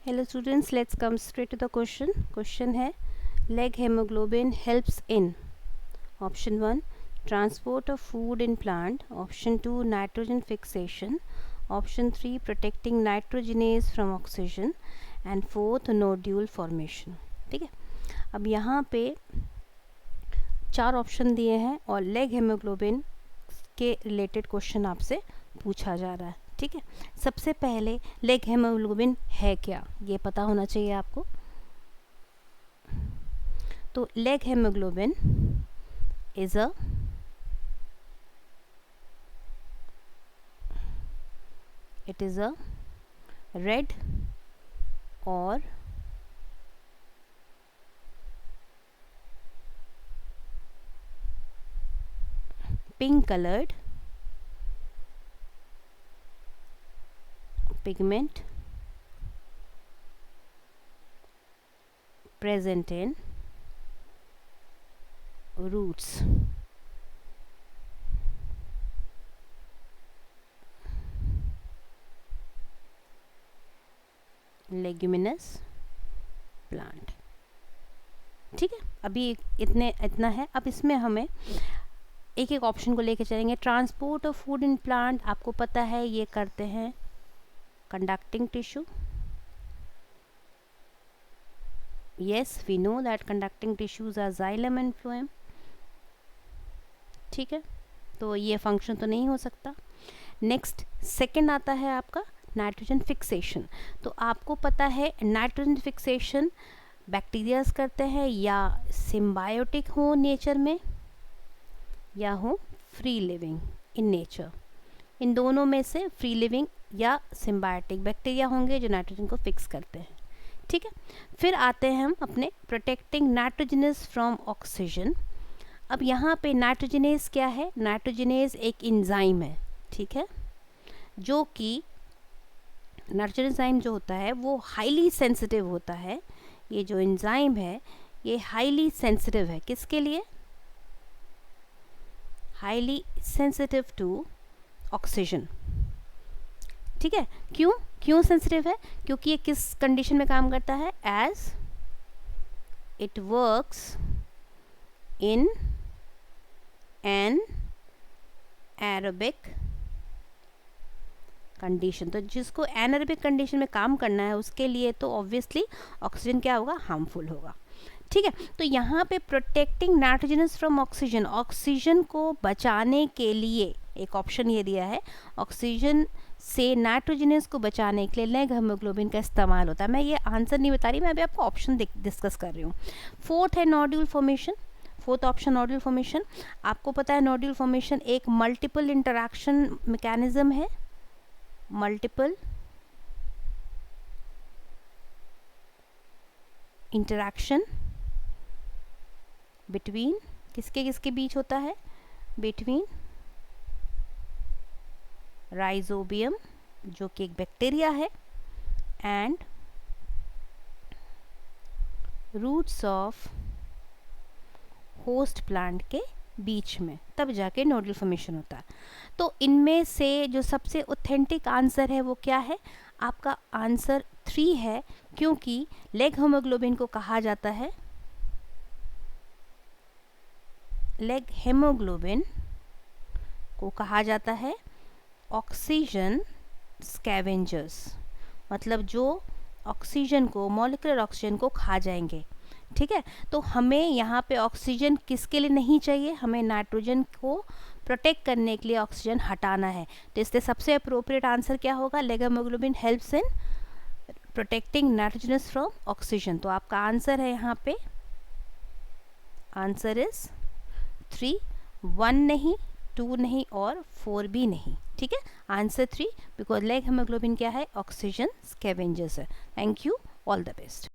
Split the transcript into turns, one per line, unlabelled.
Hello students, let's come straight to the question. Question है leg hemoglobin helps in option 1 transport of food in plant, option 2 nitrogen fixation, option 3 protecting nitrogenase from oxygen and fourth nodule formation. ठीक है, अब यहाँ पे 4 option दिए हैं और leg haemoglobin के रिलेटेड क्वेश्चन आपसे पूछा जा रहा है. ठीक है, सबसे पहले लेग हेमोग्लोबिन है क्या ये पता होना चाहिए आपको. तो leg haemoglobin is a red और pink colored pigment present in roots, leguminous plant. ठीक है, अभी इतना है. अब इसमें हमें एक एक ऑप्शन को लेके चलेंगे. Transport of food in plant, आपको पता है ये करते हैं conducting tissue. Yes, we know that conducting tissues are xylem and phloem. ठीक है, तो ये फंक्शन तो नहीं हो सकता. नेक्स्ट सेकंड आता है आपका नाइट्रोजन फिक्सेशन. तो आपको पता है नाइट्रोजन फिक्सेशन बैक्टीरियाज करते हैं या सिम्बायोटिक हो नेचर में या हो फ्री लिविंग इन नेचर. इन दोनों में से फ्री लिविंग या सिम्बायोटिक बैक्टीरिया होंगे जो नाइट्रोजन को फिक्स करते हैं. ठीक है, फिर आते हैं हम अपने प्रोटेक्टिंग नाइट्रोजनस फ्रॉम ऑक्सीजन. अब यहाँ पे नाइट्रोजनेस क्या है? नाइट्रोजनेस एक इंजाइम है. ठीक है, जो कि नाइट्रोजन एंजाइम जो होता है वो हाईली सेंसिटिव होता है. ये जो एंजाइम है ये हाईली सेंसिटिव है. किसके लिए? Highly sensitive to oxygen. ठीक है, क्यों सेंसिटिव है? क्योंकि ये किस कंडीशन में काम करता है? As it works in an aerobic condition. तो जिसको एनारोबिक कंडीशन में काम करना है उसके लिए तो ऑब्वियसली ऑक्सीजन क्या होगा? हार्मफुल होगा. ठीक है, तो यहाँ पे protecting nitrogenous from oxygen, oxygen को बचाने के लिए एक ऑप्शन ये दिया है. ऑक्सीजन से नाइट्रोजनस को बचाने के लिए लेग हेमोग्लोबिन का इस्तेमाल होता है. मैं ये आंसर नहीं बता रही, मैं अभी आपको ऑप्शन डिस्कस कर रही हूँ. फोर्थ है nodule formation. Fourth option nodule formation. आपको पता है नोड्यूल फॉर्मेशन एक मल्टीपल इंटरैक्शन मैकेनिज्म है. मल्टीपल इंटरैक्शन बिटवीन किसके बीच होता है? बिटवीन राइजोबियम जो कि एक बैक्टीरिया है and roots of host plant के बीच में, तब जाके नोडल फॉर्मेशन होता है. तो इनमें से जो सबसे ऑथेंटिक आंसर है वो क्या है? आपका आंसर 3 है, क्योंकि लेग हेमोग्लोबिन को कहा जाता है, लेग हेमोग्लोबिन को कहा जाता है ऑक्सीजन स्कैवेंजर्स. मतलब जो ऑक्सीजन को, मॉलिक्यूलर ऑक्सीजन को खा जाएंगे. ठीक है, तो हमें यहाँ पे ऑक्सीजन किसके लिए नहीं चाहिए? हमें नाइट्रोजन को प्रोटेक्ट करने के लिए ऑक्सीजन हटाना है. तो इसलिए सबसे अप्रोप्रिएट आंसर क्या होगा? Leg haemoglobin helps in protecting nitrogenous from oxygen. तो आपका आंसर है यहाँ पे, आंसर इज 3. 1 नहीं, 2 नहीं और 4 भी नहीं. ठीक है, आंसर 3, बिकॉज लेग हेमोग्लोबिन क्या है? ऑक्सीजन स्कैवेंजर्स है. Thank you, all the best.